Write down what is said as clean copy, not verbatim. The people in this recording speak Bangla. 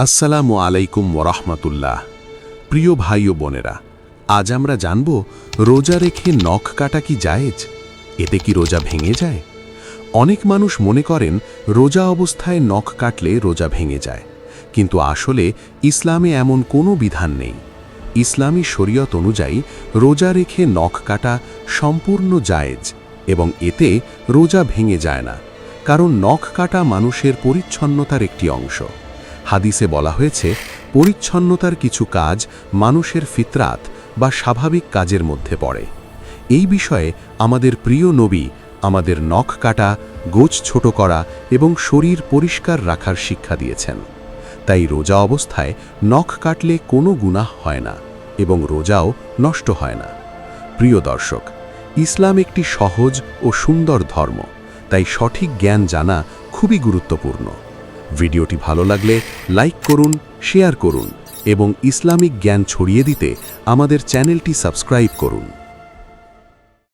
আসসালামু আলাইকুম ওরহমতুল্লাহ। প্রিয় ভাই ও বোনেরা, আজ আমরা জানব রোজা রেখে নখ কাটা কি জায়েজ? এতে কি রোজা ভেঙে যায়? অনেক মানুষ মনে করেন রোজা অবস্থায় নখ কাটলে রোজা ভেঙে যায়, কিন্তু আসলে ইসলামে এমন কোনো বিধান নেই। ইসলামী শরীয়ত অনুযায়ী রোজা রেখে নখ কাটা সম্পূর্ণ জায়েজ এবং এতে রোজা ভেঙে যায় না, কারণ নখ কাটা মানুষের পরিচ্ছন্নতার একটি অংশ। হাদিসে বলা হয়েছে, পরিচ্ছন্নতার কিছু কাজ মানুষের ফিতরাত বা স্বাভাবিক কাজের মধ্যে পড়ে। এই বিষয়ে আমাদের প্রিয় নবী আমাদের নখ কাটা, গোছ ছোট করা এবং শরীর পরিষ্কার রাখার শিক্ষা দিয়েছেন। তাই রোজা অবস্থায় নখ কাটলে কোনো গুনাহ হয় না এবং রোজাও নষ্ট হয় না। প্রিয় দর্শক, ইসলাম একটি সহজ ও সুন্দর ধর্ম, তাই সঠিক জ্ঞান জানা খুবই গুরুত্বপূর্ণ। ভিডিওটি ভালো লাগলে লাইক করুন, শেয়ার করুন এবং ইসলামিক জ্ঞান ছড়িয়ে দিতে আমাদের চ্যানেলটি সাবস্ক্রাইব করুন।